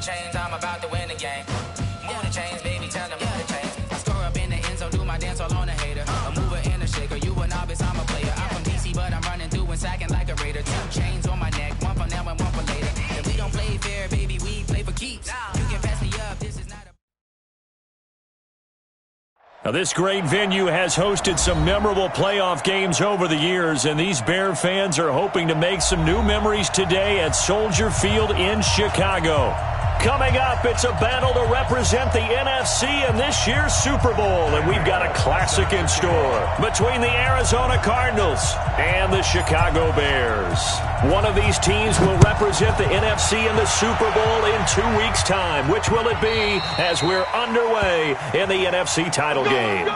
chains, I'm about to win the game. Move the chains, baby, tell them move the chains. I score up in the end zone, do my dance all on a hater. A mover and a shaker, you a novice, I'm a player. I'm from DC, but I'm running through and sacking like a raider. 2 chains on my neck, one for now and one for later. If we don't play fair, baby, we play for keeps. You can pass me up, this is not a... Now, this great venue has hosted some memorable playoff games over the years, and these Bear fans are hoping to make some new memories today at Soldier Field in Chicago. Coming up, it's a battle to represent the NFC in this year's Super Bowl, and we've got a classic in store between the Arizona Cardinals and the Chicago Bears. One of these teams will represent the NFC in the Super Bowl in 2 weeks' time. Which will it be as we're underway in the NFC title game?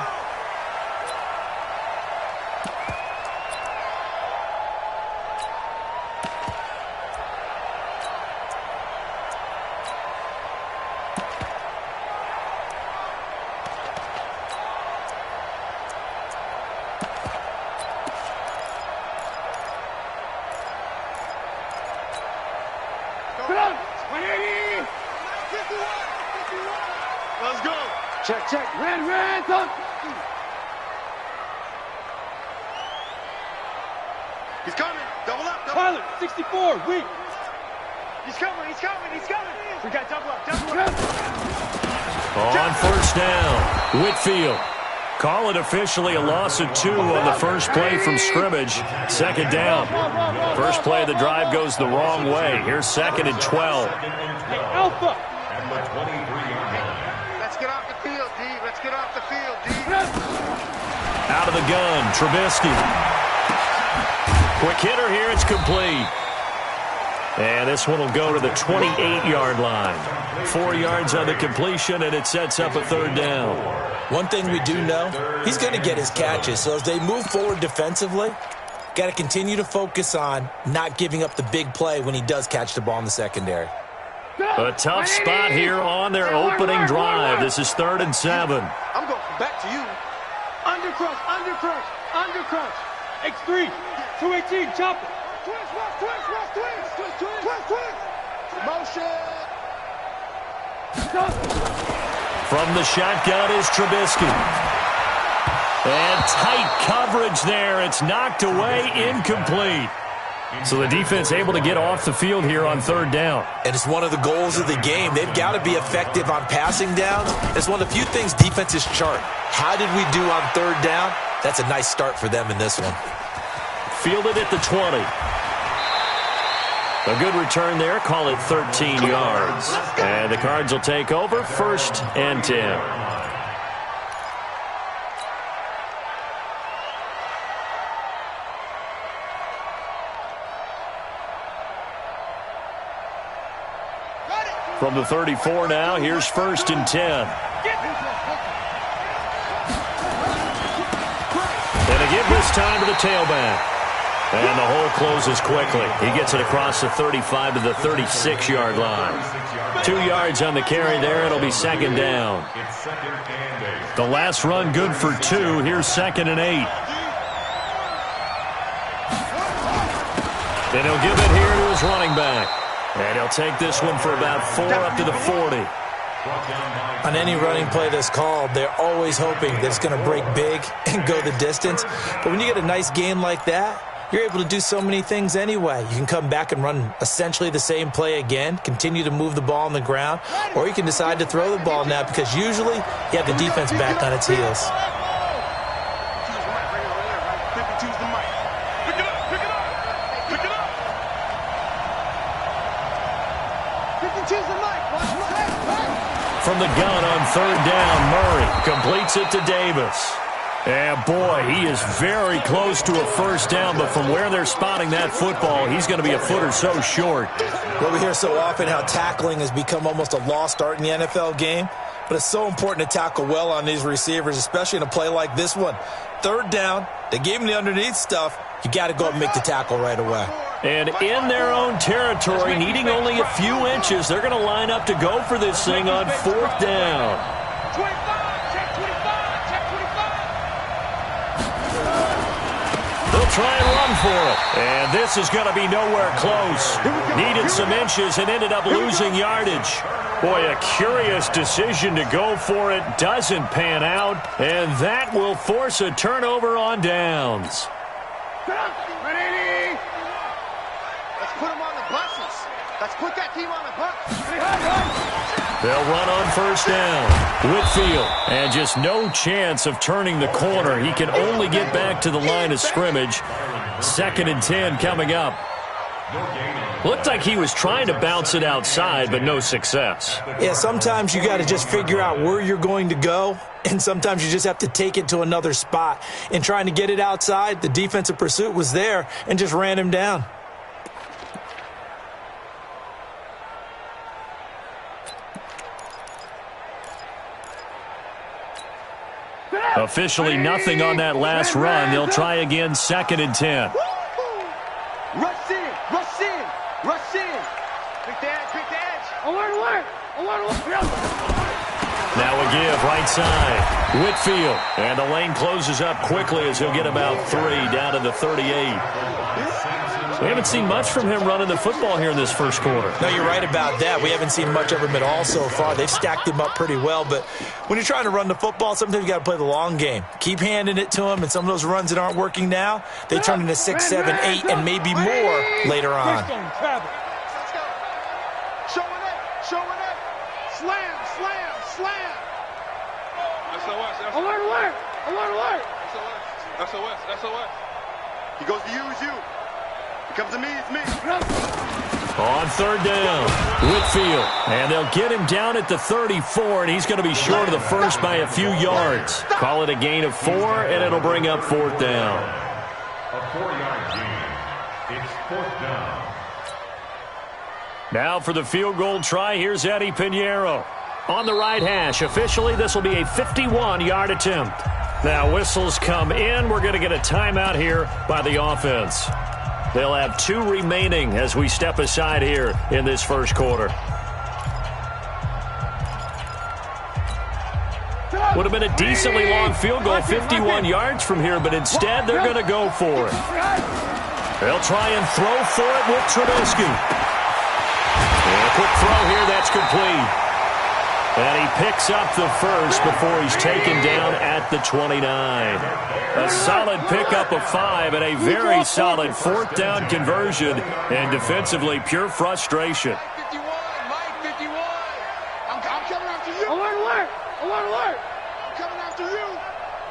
Check. Red, up. He's coming. Double up. Pilot, 64, weak. He's coming. We got double up. On first down, Whitfield. Call it officially a loss of 2 on the first play from scrimmage. Second down. First play of the drive goes the wrong way. Here's 2nd and 12. Alpha. Get off the field, D. Out of the gun, Trubisky. Quick hitter here, it's complete. And this one will go to the 28-yard line. 4 yards on the completion, and it sets up a 3rd down. One thing we do know, he's going to get his catches. So as they move forward defensively, got to continue to focus on not giving up the big play when he does catch the ball in the secondary. A tough spot here on their opening drive. This is 3rd and 7. I'm going back to you. Undercrush. X3, 218, chop it. Twist. Motion. From the shotgun is Trubisky. And tight coverage there. It's knocked away, incomplete. So the defense able to get off the field here on 3rd down. And it's one of the goals of the game. They've got to be effective on passing downs. It's one of the few things defenses chart. How did we do on 3rd down? That's a nice start for them in this one. Fielded at the 20. A good return there. Call it 13 yards. And the Cards will take over 1st and 10. From the 34 now, here's 1st and 10. And a give this time to the tailback. And the hole closes quickly. He gets it across the 35 to the 36-yard line. 2 yards on the carry there. It'll be 2nd down. The last run good for 2. Here's 2nd and 8. And he'll give it here to his running back. And he'll take this one for about 4 up to the 40. On any running play that's called, they're always hoping that it's going to break big and go the distance. But when you get a nice game like that, you're able to do so many things anyway. You can come back and run essentially the same play again, continue to move the ball on the ground, or you can decide to throw the ball now because usually you have the defense back on its heels. From the gun on 3rd down, Murray completes it to Davis. And boy, he is very close to a 1st down, but from where they're spotting that football, he's going to be a foot or so short. Well, we hear so often how tackling has become almost a lost art in the NFL game, but it's so important to tackle well on these receivers, especially in a play like this one. 3rd down, they gave him the underneath stuff. You got to go and make the tackle right away. And in their own territory, needing only a few inches, they're going to line up to go for this thing on 4th down. They'll try and run for it. And this is going to be nowhere close. Needed some inches and ended up losing yardage. Boy, a curious decision to go for it. Doesn't pan out. And that will force a turnover on downs. Ready? Let's put them on the buses. Let's put that team on the bus. They'll run on first down. Whitfield, and just no chance of turning the corner. He can only get back to the line of scrimmage. 2nd and 10 coming up. Looked like he was trying to bounce it outside, but no success. Yeah, sometimes you got to just figure out where you're going to go, and sometimes you just have to take it to another spot. In trying to get it outside, the defensive pursuit was there and just ran him down. Officially nothing on that last run. They'll try again, 2nd and 10. Rush in, rush in, rush in. Pick the edge, pick the edge. Alert. Now a give, right side. Whitfield, and the lane closes up quickly as he'll get about 3 down to the 38. We haven't seen much from him running the football here in this first quarter. No, you're right about that. We haven't seen much of him at all so far. They've stacked him up pretty well, but when you're trying to run the football, sometimes you got to play the long game. Keep handing it to him, and some of those runs that aren't working now, they turn into 6, 7, 8, and maybe more later on. Let's go. Showing up. Slam. SOS. He goes to you, it's you. He comes to me, it's me. On 3rd down, Whitfield, and they'll get him down at the 34, and he's going to be short of the first by a few yards. Call it a gain of 4, and it'll bring up 4th down. A 4-yard gain. It's 4th down. Now for the field goal try, here's Eddie Pinheiro. On the right hash, officially this will be a 51-yard attempt. Now whistles come in. We're going to get a timeout here by the offense. They'll have 2 remaining as we step aside here in this first quarter. Would have been a decently long field goal, 51 yards from here, but instead they're going to go for it. They'll try and throw for it with Trubisky. And a quick throw here, that's complete. And he picks up the first before he's taken down at the 29. A solid pickup of 5 and a very solid 4th down conversion. And defensively, pure frustration. Mike 51. I'm coming after you. Alert. I'm coming after you.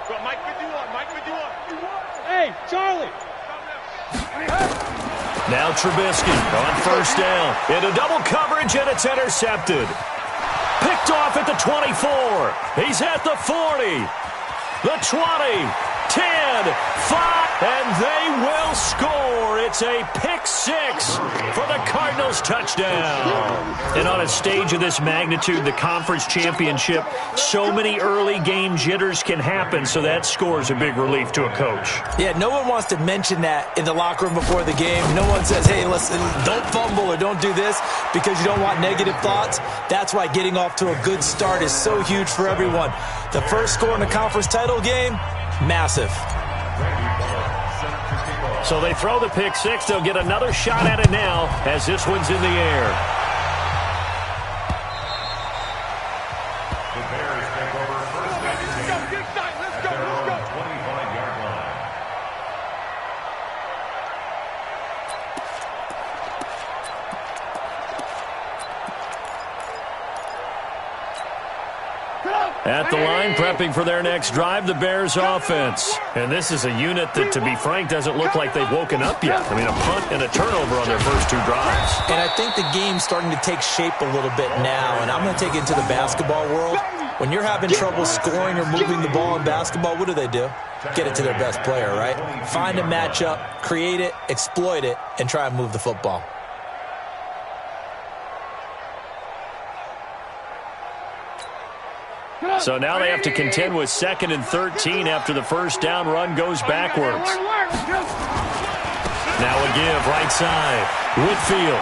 Go, Mike 51. Hey, Charlie. Now Trubisky on first down. Into double coverage, and it's intercepted. Picked off at the 24. He's at the 40. The 20. 10. 5. And they will score. It's a pick 6 for the Cardinals touchdown. And on a stage of this magnitude, the conference championship, so many early game jitters can happen, so that scores a big relief to a coach. Yeah, no one wants to mention that in the locker room before the game. No one says, hey, listen, don't fumble or don't do this because you don't want negative thoughts. That's why getting off to a good start is so huge for everyone. The first score in the conference title game, massive. So they throw the pick 6. They'll get another shot at it now as this one's in the air. The Bears take over first and 10 at their own 25-yard line. At the line, prepping for their next drive, the Bears offense. And this is a unit that, to be frank, doesn't look like they've woken up yet. I mean, a punt and a turnover on their first 2 drives. And I think the game's starting to take shape a little bit now, and I'm going to take it into the basketball world. When you're having trouble scoring or moving the ball in basketball, what do? Get it to their best player, right? Find a matchup, create it, exploit it, and try and move the football. So now they have to contend with 2nd and 13 after the first down run goes backwards. Now a give, right side. Whitfield.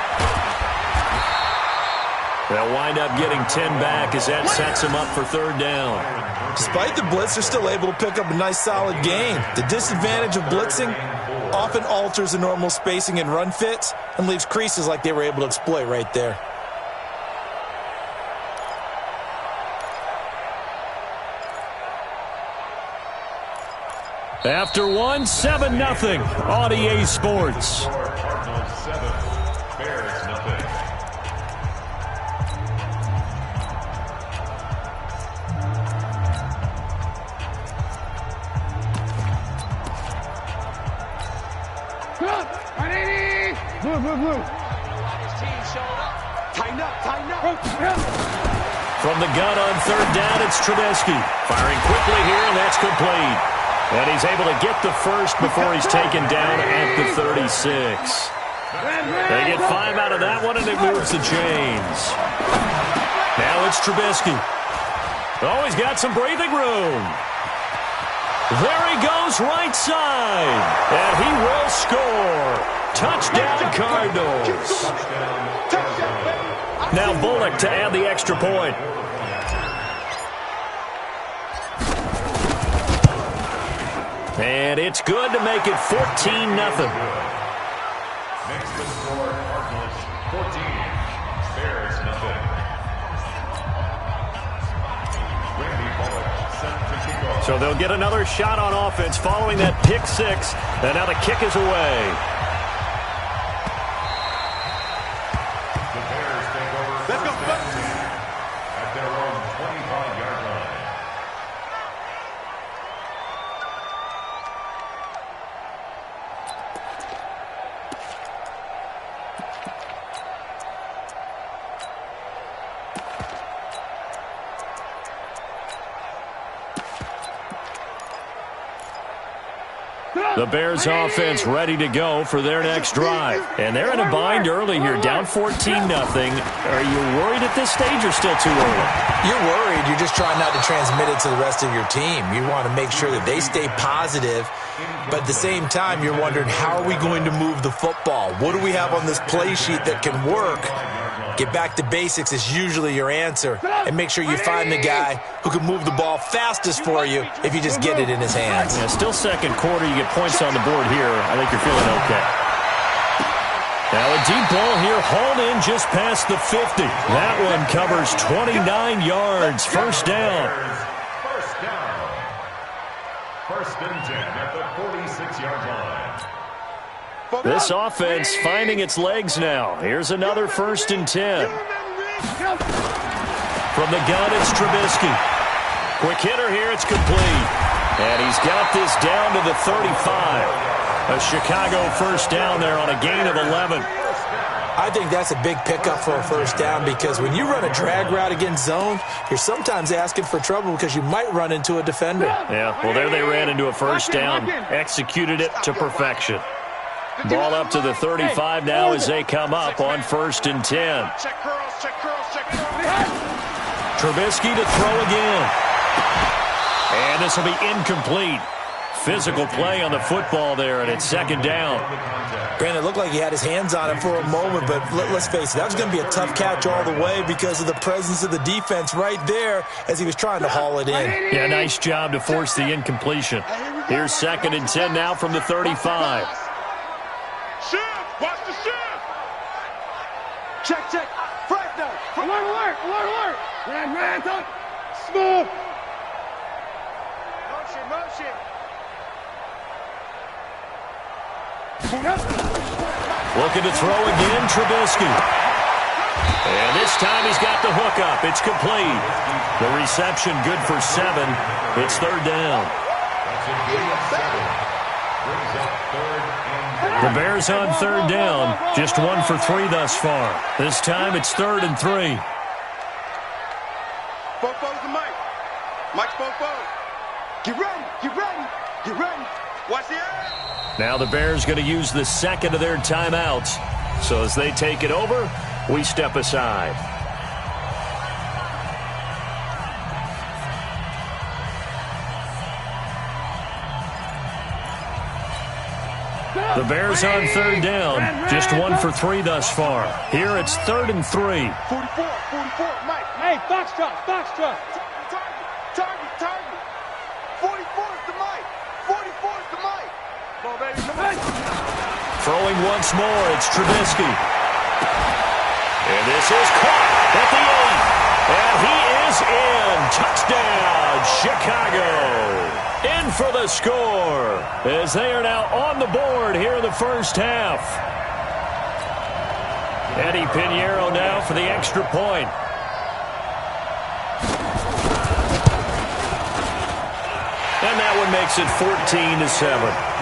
They'll wind up getting 10 back as that sets them up for 3rd down. Despite the blitz, they're still able to pick up a nice solid gain. The disadvantage of blitzing, Often alters the normal spacing and run fits and leaves creases like they were able to exploit right there. After one, 7-0 on EA Sports. Cardinals 7, Bears nothing. Blue. Tighten up, tighten up. From the gun on third down, it's Trubisky. Firing quickly here, and that's complete. And he's able to get the first before he's taken down at the 36. They get 5 out of that one, and it moves the chains. Now it's Trubisky. Oh, he's got some breathing room. There he goes, right side. And he will score. Touchdown, Cardinals. Now Bullock to add the extra point. And it's good to make it 14-0. Next to score, Cardinals 14, Bears nothing. Randy Bullock set to kick off. So they'll get another shot on offense following that pick six. And now the kick is away. The Bears take over. Let's go, first and 10 at their own 25-yard line. The Bears offense ready to go for their next drive. And they're in a bind early here, down 14-0. Are you worried at this stage or still too early? You're worried. You're just trying not to transmit it to the rest of your team. You want to make sure that they stay positive. But at the same time, you're wondering, how are we going to move the football? What do we have on this play sheet that can work? Get back to basics is usually your answer. And make sure you find the guy who can move the ball fastest for you if you just get it in his hands. Yeah, still second quarter. You get points on the board here. I think you're feeling okay. Now a deep ball here, hauled in just past the 50. That one covers 29 yards. First down. First down. First and 10 at the 46-yard line. This offense finding its legs now. Here's another first and 10. From the gun, it's Trubisky. Quick hitter here, it's complete. And he's got this down to the 35. A Chicago first down there on a gain of 11. I think that's a big pickup for a first down, because when you run a drag route against zone, you're sometimes asking for trouble because you might run into a defender. Yeah, well, there they ran into a first down. Executed it to perfection. Ball up to the 35 now as they come up on first and 10. Trubisky to throw again. And this will be incomplete. Physical play on the football there, and it's second down. Granted, it looked like he had his hands on it for a moment, but let's face it, that was going to be a tough catch all the way because of the presence of the defense right there as he was trying to haul it in. Yeah, nice job to force the incompletion. Here's second and 10 now from the 35. Shift! Watch the shift! Check. Front now. Alert. Ran, up. Smooth. Motion. Looking to throw again, Trubisky. And this time he's got the hook up. It's complete. The reception good for 7. It's third down. The Bears on third down. Just 1 for 3 thus far. This time it's 3rd and 3. Fofo's the mic. Mike's Fofo. Get ready. Watch the air. Now the Bears going to use the second of their timeouts. So as they take it over, we step aside. The Bears on third down. Just 1 for 3 thus far. Here it's 3rd and 3. 44, Mike. Hey, Foxtrot. Target. 44 is the mic. 44 is the mic. Come on, baby. Come on. Throwing once more, it's Trubisky. And this is caught at the 8. And he is in. Touchdown, Chicago. In for the score as they are now on the board here in the first half. Eddie Pinheiro now for the extra point. And that one makes it 14-7.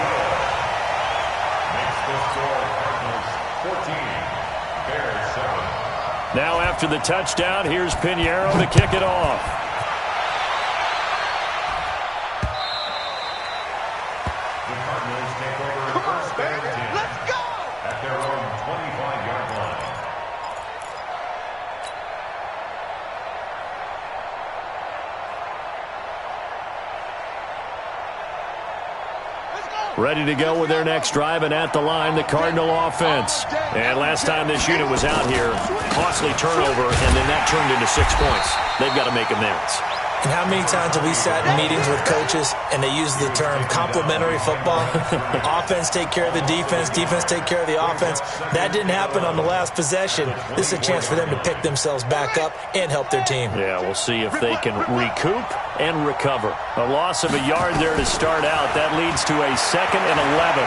Now after the touchdown, here's Pinheiro to kick it off. The Cardinals take over first and 10. Let's go! At their own 25-yard line. Ready to go with their next drive, and at the line, the Cardinal offense. And last time this unit was out here, costly turnover, and then that turned into 6 points. They've got to make amends. And how many times have we sat in meetings with coaches and they use the term complementary football? Offense take care of the defense, defense take care of the offense. That didn't happen on the last possession. This is a chance for them to pick themselves back up and help their team. Yeah, we'll see if they can recoup and recover. A loss of a yard there to start out. That leads to a 2nd and 11.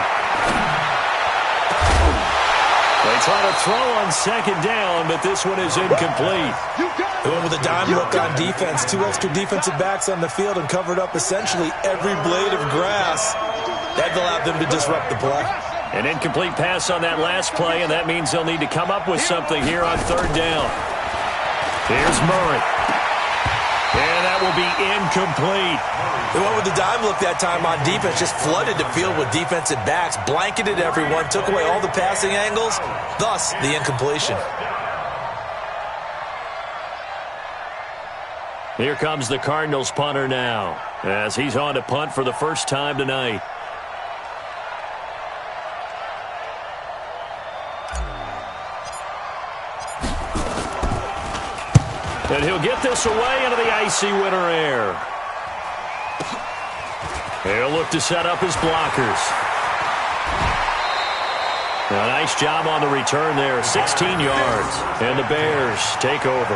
They try to throw on 2nd down, but this one is incomplete. They went with a dime look on defense. 2 extra defensive backs on the field and covered up essentially every blade of grass. That allowed them to disrupt the play. An incomplete pass on that last play, and that means they'll need to come up with something here on 3rd down. Here's Murray. And that will be incomplete. They went with the dime look that time on defense, just flooded the field with defensive backs, blanketed everyone, took away all the passing angles, thus the incompletion. Here comes the Cardinals punter now, as he's on to punt for the first time tonight. And he'll get this away into the icy winter air. He'll look to set up his blockers. A nice job on the return there, 16 yards. And the Bears take over.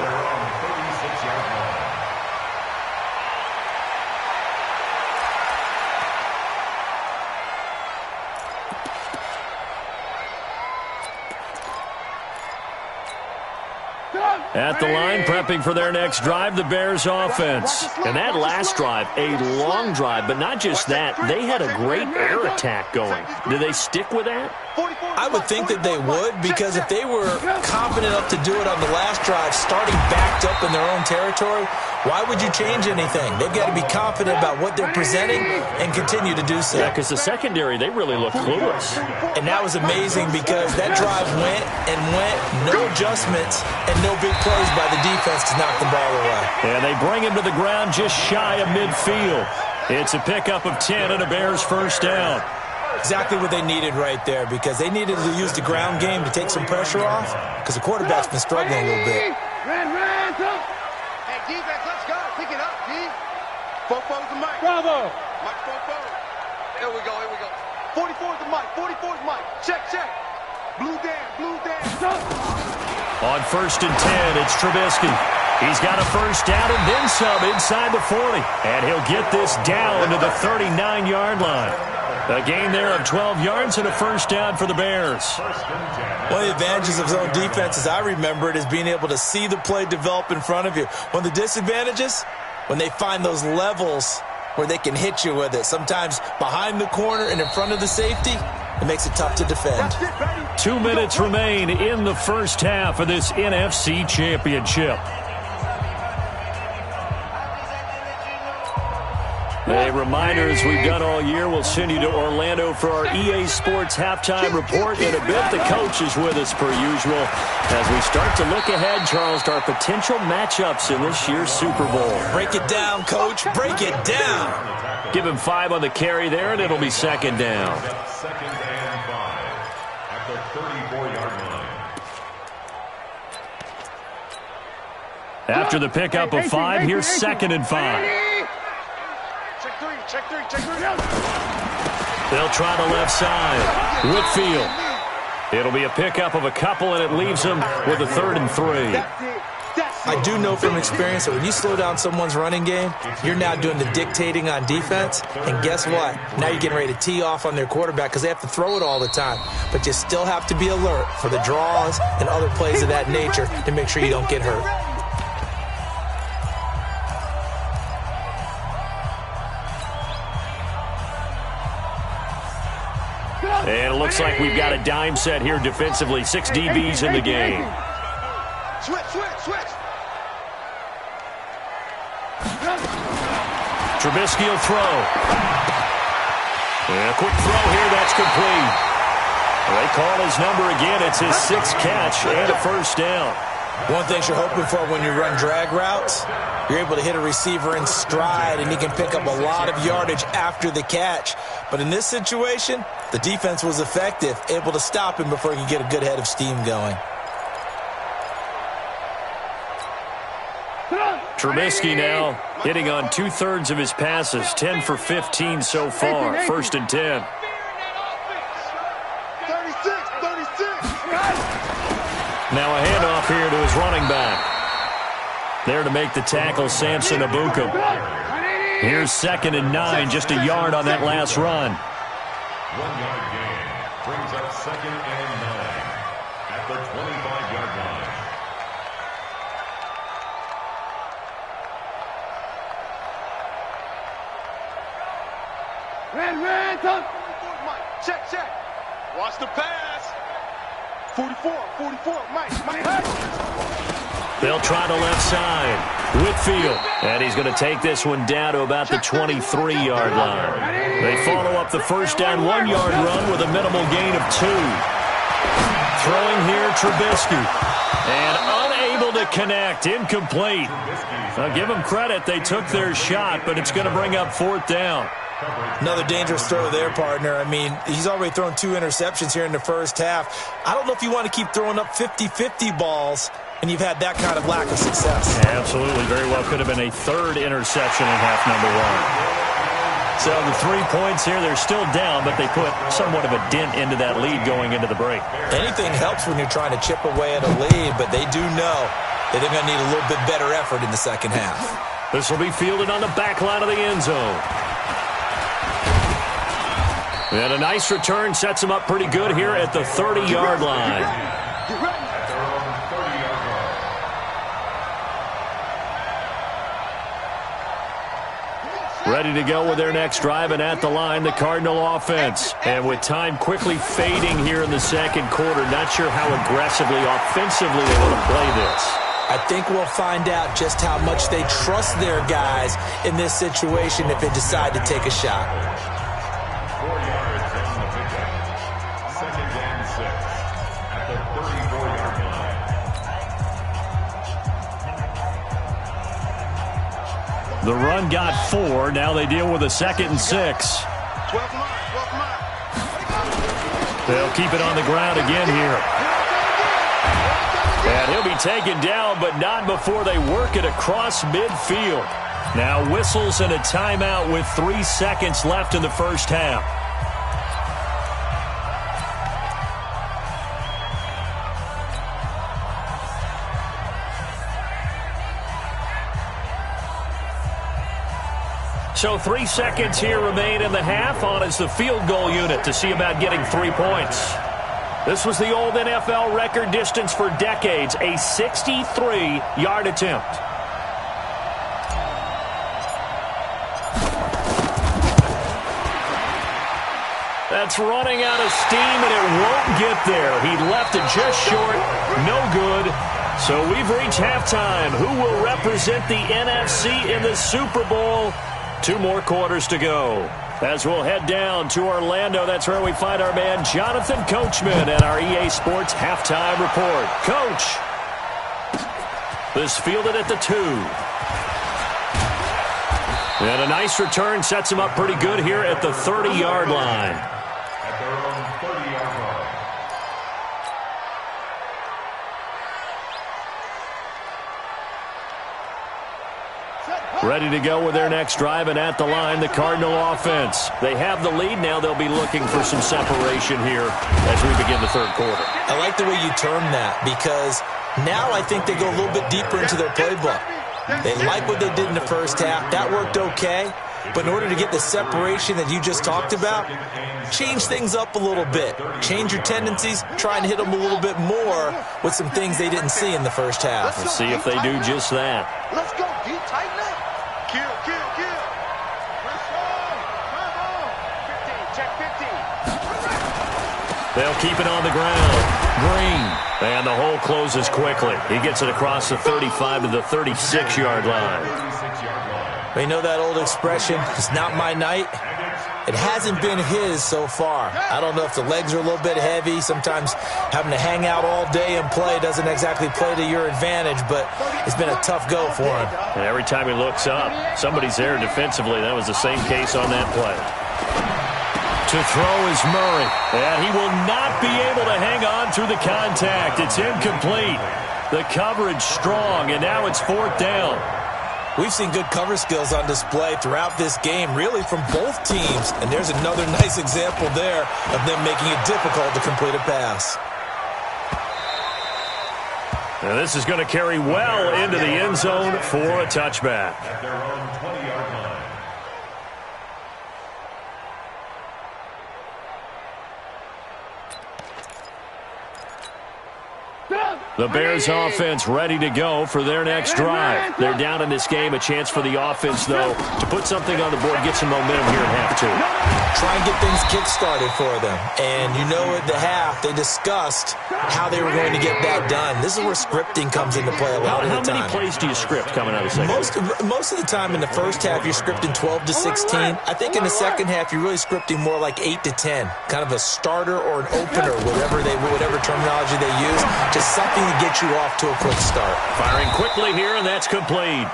At the line, prepping for their next drive, the Bears offense. And that last drive, a long drive, but not just that. They had a great air attack going. Do they stick with that? I would think that they would, because if they were confident enough to do it on the last drive, starting backed up in their own territory, why would you change anything? They've got to be confident about what they're presenting and continue to do so. Yeah, because the secondary, they really look clueless. And that was amazing because that drive went and went, no adjustments, and no big plays by the defense to knock the ball away. And they bring him to the ground just shy of midfield. It's a pickup of 10 and a Bears first down. Exactly what they needed right there, because they needed to use the ground game to take some pressure off, because the quarterback's been struggling a little bit. Hey, defense, let's go. Pick it up, D. Fofo's the mic. Bravo. Mike Fofo. Here we go, here we go. 44's the mic, 44's mic. Check, check. Blue Dan, blue Dan. On 1st and 10, it's Trubisky. He's got a first down and then some inside the 40. And he'll get this down to the 39-yard line. A gain there of 12 yards and a first down for the Bears. One of the advantages of zone defense, as I remember it, is being able to see the play develop in front of you. One of the disadvantages, when they find those levels where they can hit you with it, sometimes behind the corner and in front of the safety, it makes it tough to defend. 2 minutes remain in the first half of this NFC Championship. A reminder, as we've done all year, we'll send you to Orlando for our EA Sports halftime report. In a bit, the coach is with us per usual as we start to look ahead, Charles, to our potential matchups in this year's Super Bowl. Break it down, Coach. Break it down. Give him 5 on the carry there, and it'll be 2nd down. 2nd and 5 at the 34-yard line. After the pickup of 5, here's 2nd and 5. Check three. They'll try the left side. Whitfield. It'll be a pickup of a couple, and it leaves them with a 3rd and 3. I do know from experience that when you slow down someone's running game, you're now doing the dictating on defense. And guess what? Now you're getting ready to tee off on their quarterback because they have to throw it all the time. But you still have to be alert for the draws and other plays of that nature to make sure you don't get hurt. And it looks like we've got a dime set here defensively. 6 DBs in the game. Switch. Trubisky will throw. And a quick throw here. That's complete. They call his number again. It's his 6th catch and a 1st down. One thing you're hoping for when you run drag routes, you're able to hit a receiver in stride, and he can pick up a lot of yardage after the catch. But in this situation, the defense was effective, able to stop him before he could get a good head of steam going. Trubisky now hitting on 2/3 of his passes, 10 for 15 so far. 1st and 10. 36. Now a handoff here to his running back. There to make the tackle, Samson Abuka. Here's 2nd and 9, just a yard on that last run. 1-yard gain brings up 2nd and 9 at the 25-yard line. Ran, tuck. Check. Watch the pass. 44, Mike. They'll try the left side. Whitfield. And he's going to take this one down to about the 23-yard line. They follow up the 1st down 1-yard run with a minimal gain of 2. Throwing here, Trubisky. And unable to connect. Incomplete. I'll give them credit. They took their shot, but it's going to bring up 4th down. Another dangerous throw there, partner. I mean, he's already thrown 2 interceptions here in the first half. I don't know if you want to keep throwing up 50-50 balls, and you've had that kind of lack of success. Absolutely. Very well could have been a 3rd interception in half number 1. So the 3 points here, they're still down, but they put somewhat of a dent into that lead going into the break. Anything helps when you're trying to chip away at a lead, but they do know that they're going to need a little bit better effort in the second half. This will be fielded on the back line of the end zone. And a nice return sets him up pretty good here at the 30-yard line. Ready to go with their next drive, and at the line, the Cardinal offense. And with time quickly fading here in the second quarter, not sure how aggressively, offensively they want to play this. I think we'll find out just how much they trust their guys in this situation if they decide to take a shot. 4 yards on the pickup. 2nd and 6 at the 34-yard line. The run got 4. Now they deal with a 2nd and 6. 12 mile. They'll keep it on the ground again here. And he'll be taken down, but not before they work it across midfield. Now whistles and a timeout with 3 seconds left in the first half. So 3 seconds here remain in the half. On is the field goal unit to see about getting 3 points. This was the old NFL record distance for decades, a 63-yard attempt. That's running out of steam, and it won't get there. He left it just short, no good. So we've reached halftime. Who will represent the NFC in the Super Bowl? 2 more quarters to go. As we'll head down to Orlando, that's where we find our man Jonathan Coachman and our EA Sports halftime report. Coach, this fielded at the 2. And a nice return sets him up pretty good here at the 30-yard line. At their own 30-yard line. Ready to go with their next drive, and at the line, the Cardinal offense. They have the lead now. They'll be looking for some separation here as we begin the third quarter. I like the way you term that, because now I think they go a little bit deeper into their playbook. They like what they did in the first half. That worked okay. But in order to get the separation that you just talked about, change things up a little bit. Change your tendencies. Try and hit them a little bit more with some things they didn't see in the first half. We'll see if they do just that. Let's go, D. Tighten up. Kill, kill, kill. Let's go. Come on. 15, check 15. They'll keep it on the ground. Green. And the hole closes quickly. He gets it across the 35 to the 36-yard line. You know that old expression, it's not my night? It hasn't been his so far. I don't know if the legs are a little bit heavy. Sometimes having to hang out all day and play doesn't exactly play to your advantage, but it's been a tough go for him. And every time he looks up, somebody's there defensively. That was the same case on that play. To throw is Murray, and he will not be able to hang on through the contact. It's incomplete. The coverage strong, and now it's fourth down. We've seen good cover skills on display throughout this game, really from both teams. And there's another nice example there of them making it difficult to complete a pass. Now this is going to carry well into the end zone for a touchback. At their own 20-yard line. The Bears offense ready to go for their next drive. They're down in this game. A chance for the offense, though, to put something on the board, get some momentum here at half two. Try and get things kick-started for them. And you know at the half, they discussed how they were going to get that done. This is where scripting comes into play a lot of the time. How many plays do you script coming out of the second? Most of the time in the first half, you're scripting 12 to 16. I think in the second half, you're really scripting more like 8 to 10. Kind of a starter or an opener, whatever terminology they use. Just something to get you off to a quick start. Firing quickly here, and that's complete.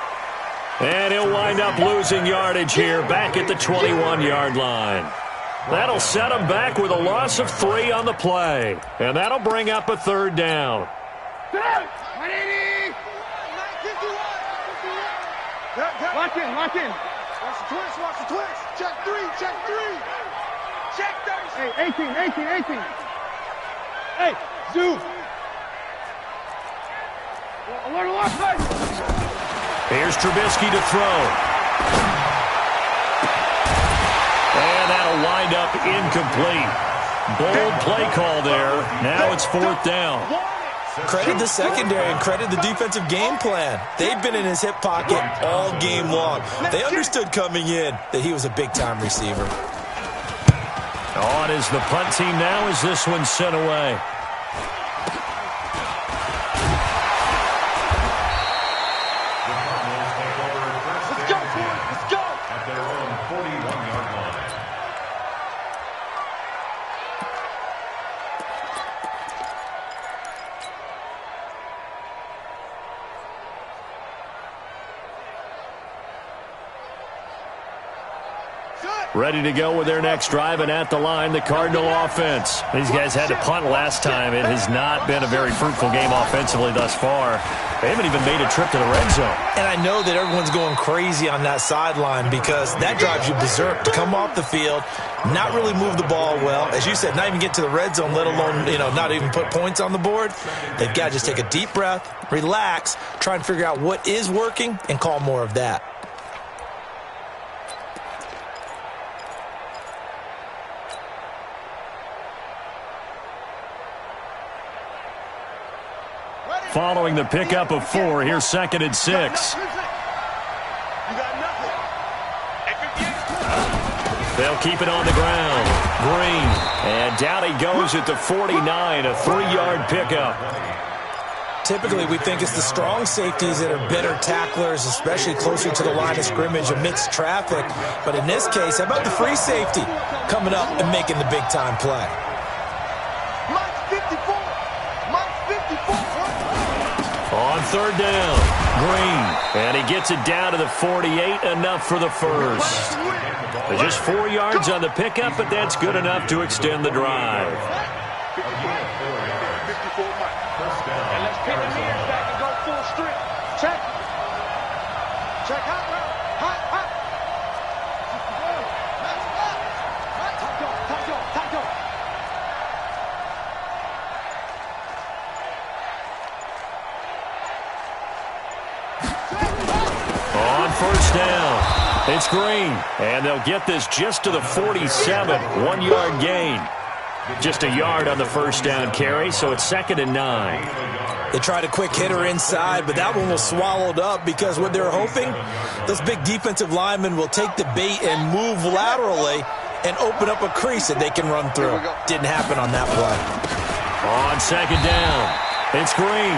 And he'll wind up losing yardage here back at the 21-yard line. That'll set him back with a loss of 3 on the play. And that'll bring up a third down. Lock in, lock in. Watch the twist, watch the twist. Check 3, check 3. Check 30. Hey, 18. Hey, zoom. Alert, side. Here's Trubisky to throw. And that'll wind up incomplete. Bold play call there. Now it's fourth down. Credit the secondary and credit the defensive game plan. They've been in his hip pocket all game long. They understood coming in that he was a big-time receiver. On is the punt team now as this one's sent away. Ready to go with their next drive, and at the line, the Cardinal offense. These guys had to punt last time. It has not been a very fruitful game offensively thus far. They haven't even made a trip to the red zone. And I know that everyone's going crazy on that sideline because that drives you berserk to come off the field, not really move the ball well. As you said, not even get to the red zone, let alone, not even put points on the board. They've got to just take a deep breath, relax, try and figure out what is working, and call more of that. Following the pickup of 4, here's 2nd and 6. They'll keep it on the ground. Green. And down he goes at the 49, a 3-yard pickup. Typically, we think it's the strong safeties that are better tacklers, especially closer to the line of scrimmage amidst traffic. But in this case, how about the free safety coming up and making the big-time play? On third down, Green, and he gets it down to the 48, enough for the first. Just 4 yards on the pickup, but that's good enough to extend the drive. And let's pin the mirrors back and go full strip. Check. Check hot route. Hot, hot. Top dog, top dog. On first down, it's Green, and they'll get this just to the 47, 1-yard gain. Just a yard on the first down carry, so it's 2nd and 9. They tried a quick hitter inside, but that one was swallowed up because what they're hoping, those big defensive linemen will take the bait and move laterally and open up a crease that they can run through. Didn't happen on that play. On 2nd down, it's Green.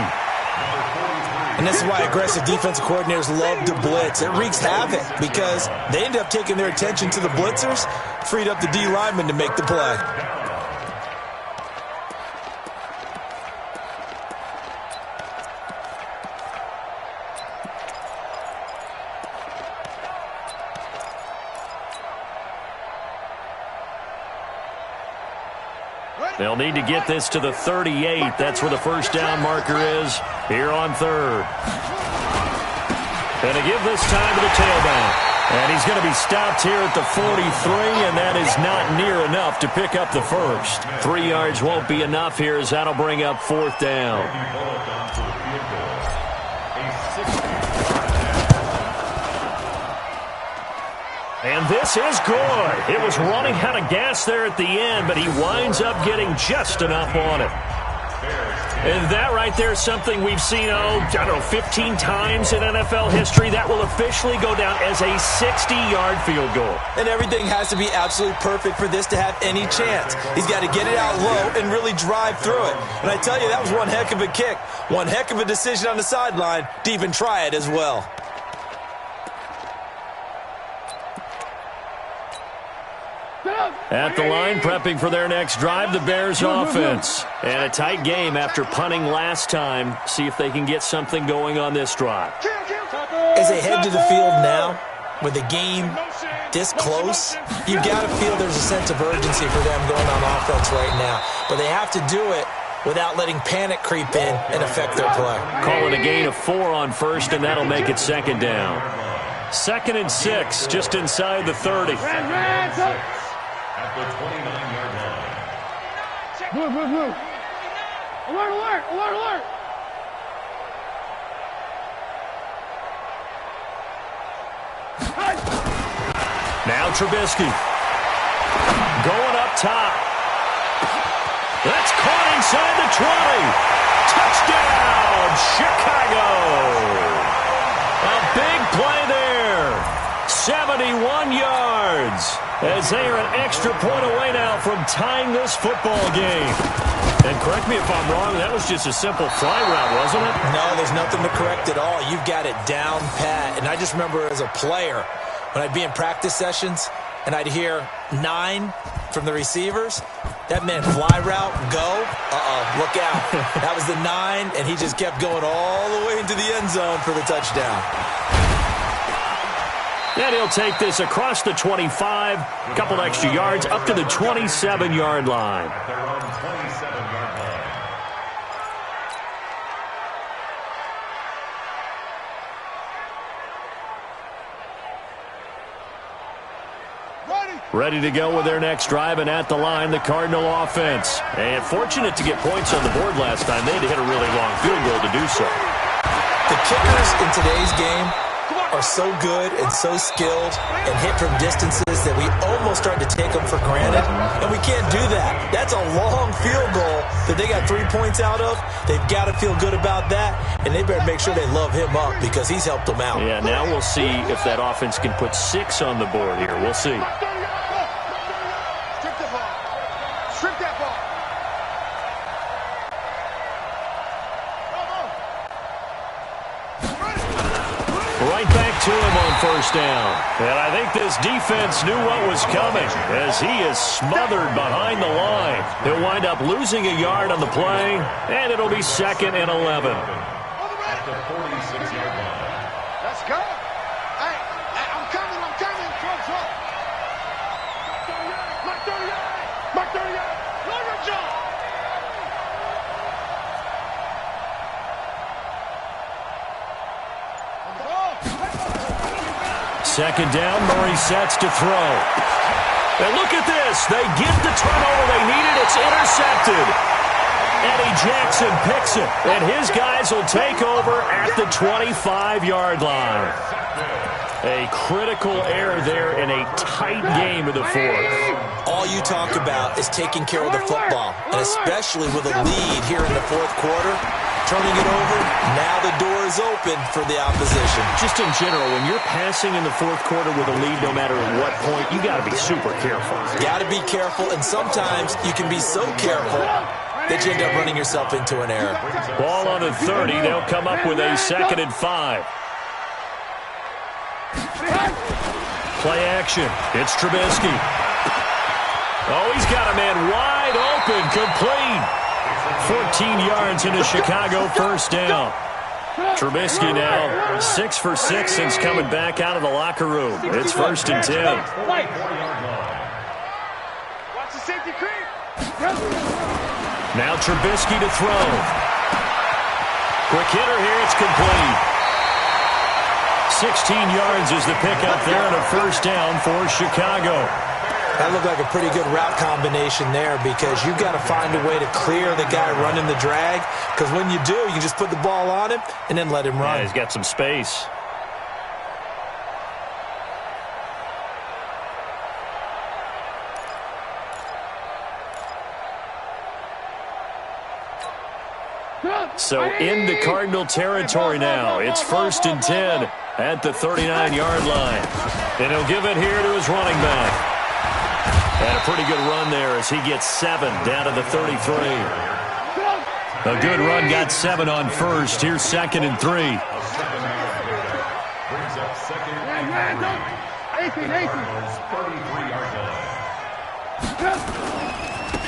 And this is why aggressive defensive coordinators love to blitz. It wreaks havoc because they end up taking their attention to the blitzers, freed up the D lineman to make the play. They'll need to get this to the 38. That's where the first down marker is here on 3rd. And to give this time to the tailback. And he's going to be stopped here at the 43, and that is not near enough to pick up the first. 3 yards won't be enough here as that'll bring up 4th down. And this is good. It was running out of gas there at the end, but he winds up getting just enough on it. And that right there is something we've seen, 15 times in NFL history. That will officially go down as a 60-yard field goal. And everything has to be absolutely perfect for this to have any chance. He's got to get it out low and really drive through it. And I tell you, that was one heck of a kick. One heck of a decision on the sideline to even try it as well. At the line, prepping for their next drive, the Bears offense. And a tight game after punting last time. See if they can get something going on this drive. As they head to the field now, with the game this close, you've got to feel there's a sense of urgency for them going on offense right now. But they have to do it without letting panic creep in and affect their play. Call it a gain of 4 on first, and that'll make it 2nd down. 2nd and 6, just inside the 30. At the 29-yard line. Move, move, move. Alert, alert, alert, alert. Now Trubisky. Going up top. That's caught inside the 20. Touchdown, Chicago. A big play there. 71 yards. As they are an extra point away now from tying this football game. And correct me if I'm wrong, that was just a simple fly route, wasn't it? No, there's nothing to correct at all. You've got it down pat. And I just remember as a player, when I'd be in practice sessions, and I'd hear 9 from the receivers, that meant fly route, go. Look out. That was the 9, and he just kept going all the way into the end zone for the touchdown. And he'll take this across the 25, a couple extra yards, up to the 27-yard line. At their own 27-yard line. Ready to go with their next drive, and at the line, the Cardinal offense. And fortunate to get points on the board last time. They had to hit a really long field goal to do so. The kickers in today's game are so good and so skilled and hit from distances that we almost start to take them for granted, and we can't do that. That's a long field goal that they got 3 points out of. They've got to feel good about that, and they better make sure they love him up because he's helped them out. Yeah, now we'll see if that offense can put 6 on the board here. We'll see. Strip the ball. Strip that ball. Right back to him on first down. And I think this defense knew what was coming as he is smothered behind the line. He'll wind up losing a yard on the play, and it'll be 2nd and 11. At the 46-yard line. Let's go. Hey, I'm coming. Throw. Mark 38. Longer jump. On the ball. Second down, Murray sets to throw. And look at this. They get the turnover they needed. It's intercepted. Eddie Jackson picks it, and his guys will take over at the 25-yard line. A critical error there in a tight game of the fourth. All you talk about is taking care of the football, and especially with a lead here in the fourth quarter, turning it over, now the door is open for the opposition. Just in general, when you're passing in the fourth quarter with a lead, no matter at what point, you got to be super careful. Got to be careful, and sometimes you can be so careful that you end up running yourself into an error. Ball on the 30. They'll come up with a 2nd and 5. Play action. It's Trubisky. Oh, he's got a man wide open, complete. 14 yards into Chicago, first down. Trubisky now 6 for 6 since coming back out of the locker room. It's 1st and 10. Watch the safety creep. Now Trubisky to throw. Quick hitter here, it's complete. 16 yards is the pickup there and a first down for Chicago. That looked like a pretty good route combination there because you've got to find a way to clear the guy running the drag, because when you do, you just put the ball on him and then let him run. Yeah, he's got some space. So into Cardinal territory now. It's 1st and 10 at the 39-yard line. And he'll give it here to his running back. And a pretty good run there as he gets 7 down to the 33. A good run, got 7 on first. Here's 2nd and 3.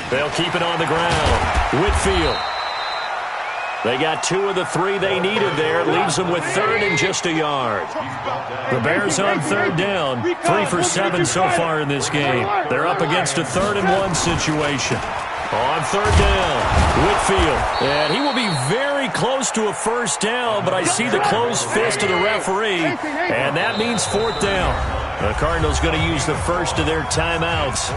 They'll keep it on the ground. Whitfield. They got 2 of the 3 they needed there. Leaves them with 3rd and just a yard. The Bears on 3rd down. 3 for 7 so far in this game. They're up against a 3rd and 1 situation. On 3rd down, Whitfield. And he will be very close to a first down, but I see the closed fist of the referee, and that means 4th down. The Cardinals going to use the first of their timeouts.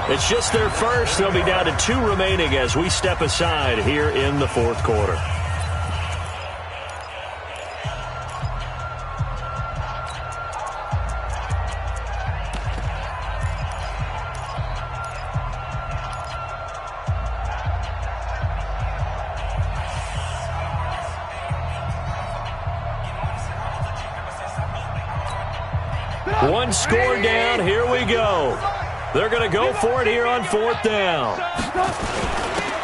It's just their first. They'll be down to 2 remaining as we step aside here in the fourth quarter. One score down. Here we go. They're going to go for it here on 4th down.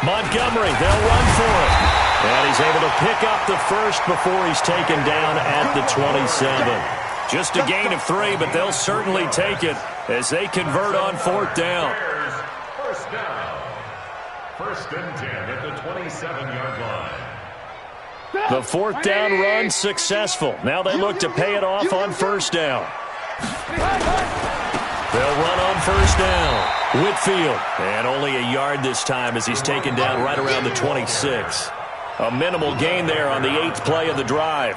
Montgomery, they'll run for it. And he's able to pick up the first before he's taken down at the 27. Just a gain of 3, but they'll certainly take it as they convert on 4th down. First down. 1st and 10 at the 27-yard line. The 4th down run successful. Now they look to pay it off on 1st down. They'll run on 1st down. Whitfield. And only a yard this time as he's taken down right around the 26. A minimal gain there on the 8th play of the drive.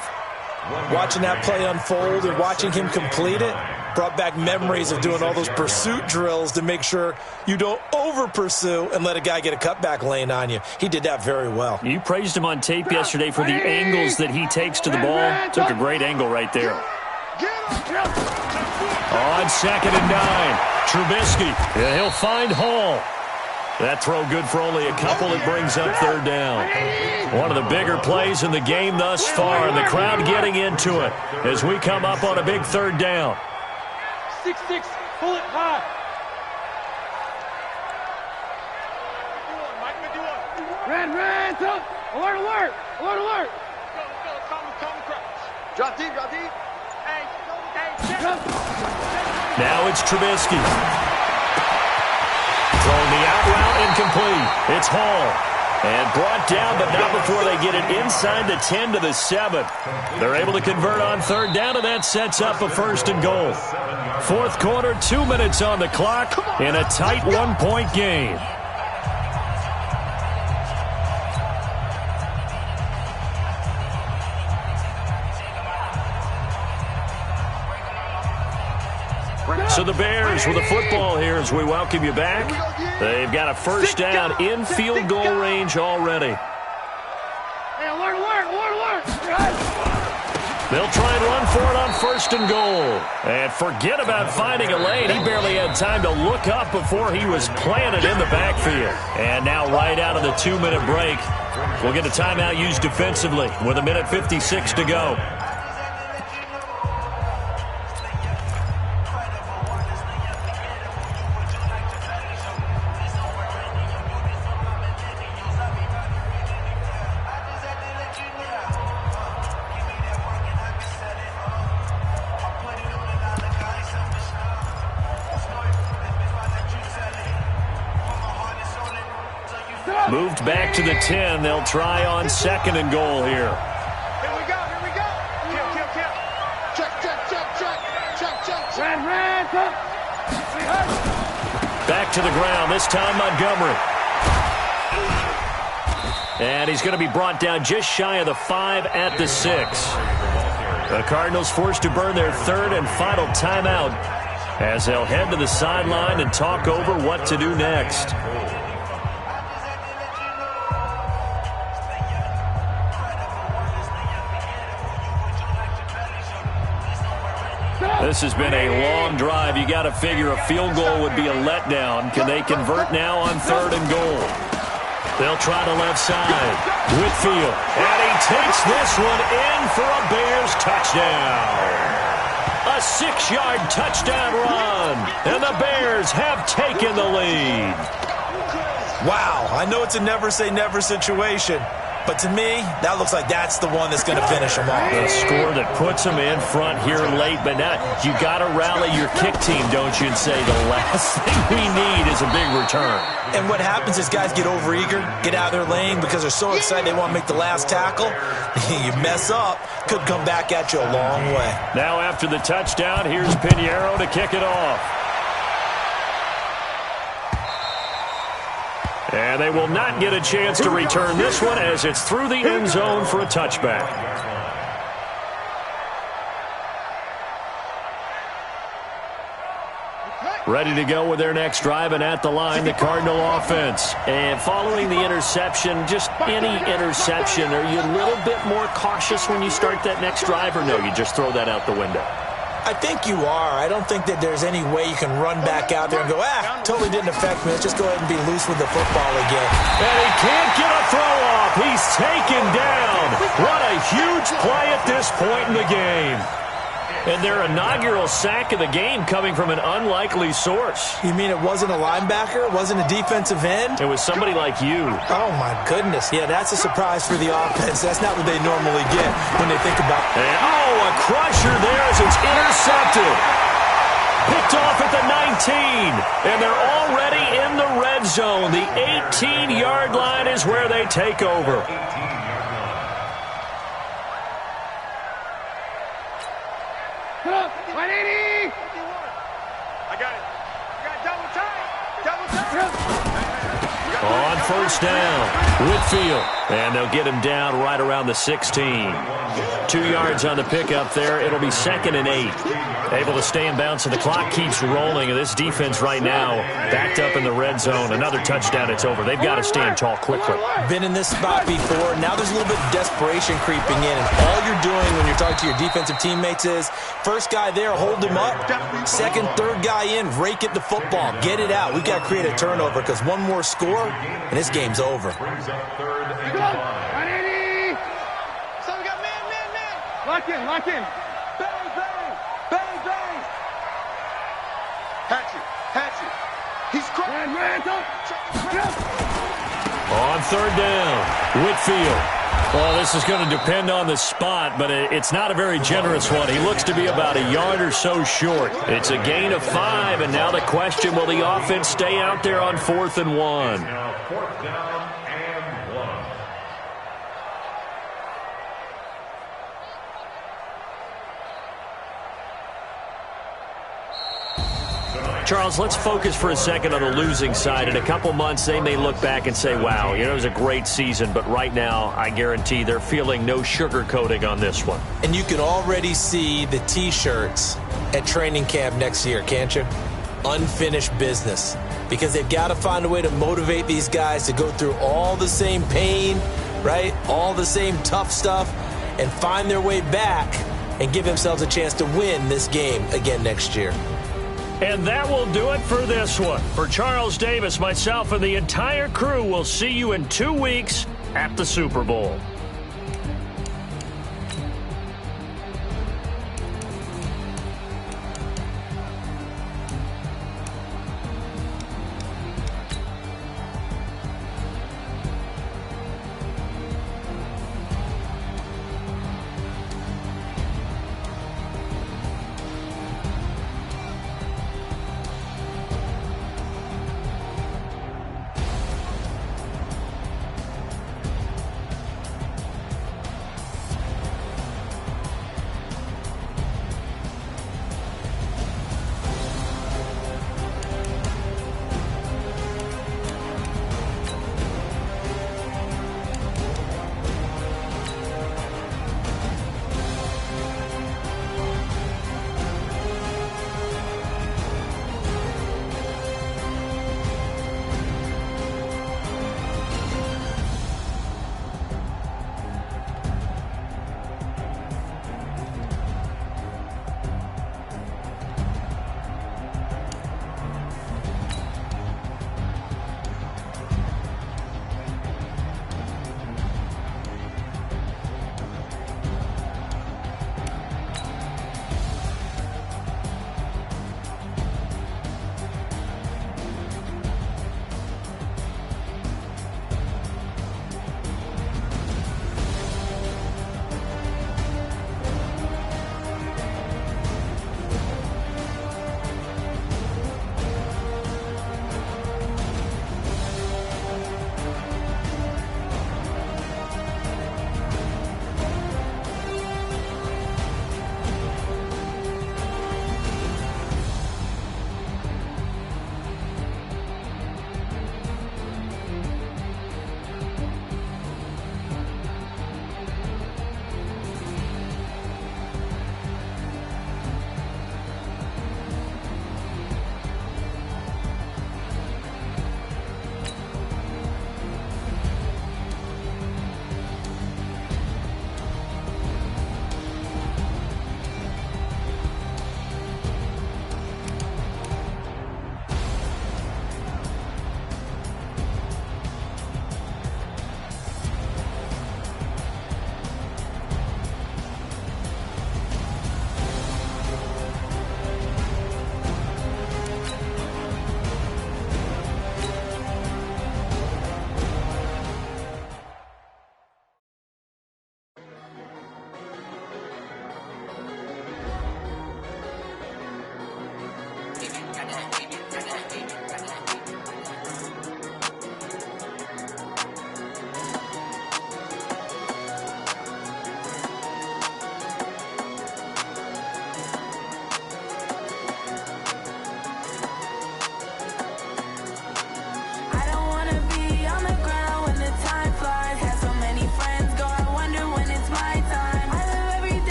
Watching that play unfold and watching him complete it brought back memories of doing all those pursuit drills to make sure you don't over-pursue and let a guy get a cutback lane on you. He did that very well. You praised him on tape yesterday for the angles that he takes to the ball. Took a great angle right there. On 2nd and 9, Trubisky. Yeah, he'll find Hall. That throw good for only a couple. It brings up 3rd down. One of the bigger plays in the game thus far, and the crowd getting into it as we come up on a big 3rd down. 6-6, pull it high. Red, up. Alert. Drop deep. Now it's Trubisky. Throwing the out route incomplete. It's Hall. And brought down, but not before they get it inside the 10 to the 7. They're able to convert on 3rd down, and that sets up a 1st and goal. Fourth quarter, 2 minutes on the clock in a tight 1-point game. So the Bears with the football here as we welcome you back. They've got a first down in field goal range already. Hey, alert, alert, alert, alert. They'll try and run for it on first and goal. And forget about finding a lane. He barely had time to look up before he was planted in the backfield. And now right out of the 2-minute break, we'll get a timeout used defensively with 1:56 to go. Moved back to the 10. They'll try on second and goal here. Here we go, here we go. Kill, kill, kill. Check, check, check, check. Check, check, check. Ran, up. Back to the ground, this time Montgomery. And he's going to be brought down just shy of the 5 at the 6. The Cardinals forced to burn their third and final timeout as they'll head to the sideline and talk over what to do next. This has been a long drive. You got to figure a field goal would be a letdown. Can they convert now on third and goal? They'll try the left side. Whitfield. And he takes this one in for a Bears touchdown. A 6-yard touchdown run. And the Bears have taken the lead. Wow, I know it's a never-say-never situation, but to me, that looks like that's the one that's going to finish them off. The score that puts them in front here late, but now you got to rally your kick team, don't you, and say the last thing we need is a big return. And what happens is guys get overeager, get out of their lane because they're so excited they want to make the last tackle. You mess up, could come back at you a long way. Now after the touchdown, here's Pinheiro to kick it off. And they will not get a chance to return this one as it's through the end zone for a touchback. Ready to go with their next drive, and at the line, the Cardinal offense. And following the interception, just any interception, are you a little bit more cautious when you start that next drive, or no, you just throw that out the window? I think you are. I don't think that there's any way you can run back out there and go, totally didn't affect me. Let's just go ahead and be loose with the football again. And he can't get a throw off. He's taken down. What a huge play at this point in the game. And their inaugural sack of the game coming from an unlikely source. You mean it wasn't a linebacker? It wasn't a defensive end? It was somebody like you. Oh, my goodness. Yeah, that's a surprise for the offense. That's not what they normally get when they think about it. And, a crusher there as it's intercepted. Picked off at the 19. And they're already in the red zone. The 18-yard line is where they take over. On first down, Whitfield. And they'll get him down right around the 16. 2 yards on the pickup there. It'll be 2nd and 8. Able to stay in bounds, and the clock keeps rolling. And this defense right now backed up in the red zone. Another touchdown, it's over. They've got to stand tall quickly. Been in this spot before. Now there's a little bit of desperation creeping in. And all you're doing when you're talking to your defensive teammates is, first guy there, hold him up. Second, third guy in, rake it the football. Get it out. We've got to create a turnover because one more score, and this game's over. Lock in, lock in. Bang, bang, bang, bang. Hatchet, hatchet. He's crying. On third down, Whitfield. Well, this is going to depend on the spot, but it's not a very generous one. He looks to be about a yard or so short. It's a gain of 5, and now the question, will the offense stay out there on 4th and 1? Now 4th down and 1. Charles, let's focus for a second on the losing side. In a couple months, they may look back and say, wow, it was a great season. But right now, I guarantee they're feeling no sugarcoating on this one. And you can already see the T-shirts at training camp next year, can't you? Unfinished business. Because they've got to find a way to motivate these guys to go through all the same pain, right? All the same tough stuff, and find their way back and give themselves a chance to win this game again next year. And that will do it for this one. For Charles Davis, myself, and the entire crew, we'll see you in 2 weeks at the Super Bowl.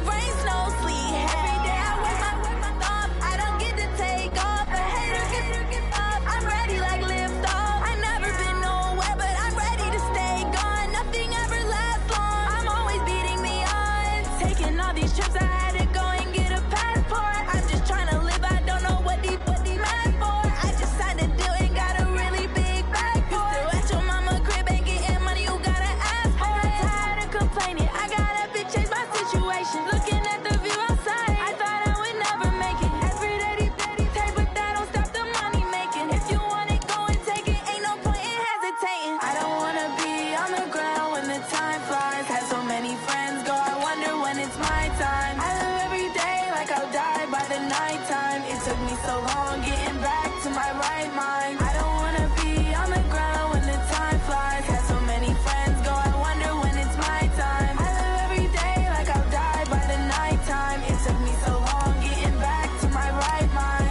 Rain all these trips, I had to go and get a passport. I'm just trying to live, I don't know what they mad for. I just signed a deal and got a really big bag for it. You still at your mama crib and getting money, you gotta ask for it. I'm tired of complaining, I gotta bitch change my situation. Looking at the view outside, I thought I would never make it. Every day they take, but that don't stop the money making. If you want it, go and take it, ain't no point in hesitating. I don't wanna be on the ground when the time flies. Had so many friends go, I wonder when it's my time. I live every day like I'll die by the nighttime. It took me so long getting back to my right mind. I don't wanna be on the ground when the time flies. Had so many friends go, I wonder when it's my time. I live every day like I'll die by the nighttime. It took me so long getting back to my right mind.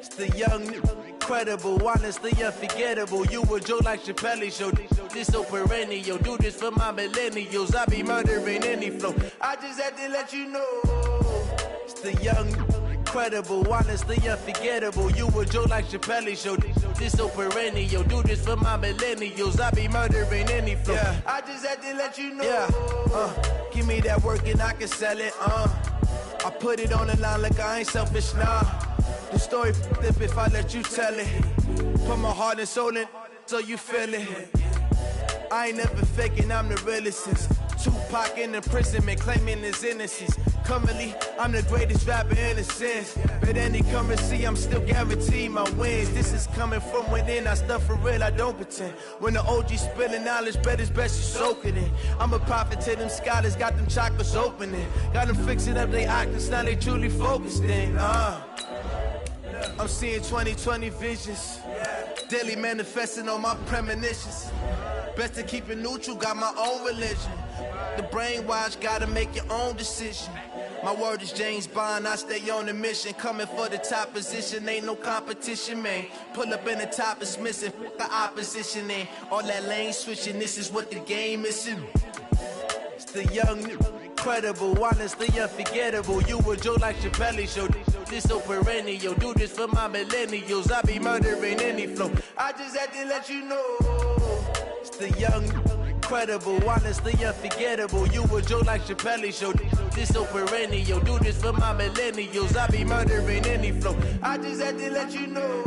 It's the young, incredible, honestly unforgettable. You a Joe like Chappelle show. This so perennial. Do this for my millennials. I be murdering any flow. I just had to let you know. It's the young, incredible, honestly unforgettable. You a Joe like Chappelle show. This so perennial. Do this for my millennials. I be murdering any flow. Yeah. I just had to let you know. Yeah. Give me that work and I can sell it. I put it on the line like I ain't selfish, nah. The story flip if I let you tell it. Put my heart and soul in so you feel it. I ain't never faking, I'm the realest since Tupac in imprisonment, claiming his innocence. Currently, I'm the greatest rapper in a sense. But any currency, I'm still guaranteed my wins. This is coming from within, I stuff for real, I don't pretend. When the OG spilling knowledge, bet it's best you soak it in. I'm a prophet to them scholars, got them chakras opening. Got them fixing up they octaves, now they truly focused in. I'm seeing 2020 visions, daily manifesting on my premonitions. Best to keep it neutral, got my own religion. The brainwash, gotta make your own decision. My word is James Bond, I stay on the mission. Coming for the top position, ain't no competition, man. Pull up in the top, it's missing, fuck the opposition, ain't all that lane switching, this is what the game is. It's the young, incredible, honestly unforgettable. You a Joe like Chappelle show. This so perennial. Do this for my millennials. I be murdering any flow. I just had to let you know. It's the young, incredible, honestly unforgettable. You a Joe like Chappelle show. This so perennial. Do this for my millennials. I be murdering any flow. I just had to let you know.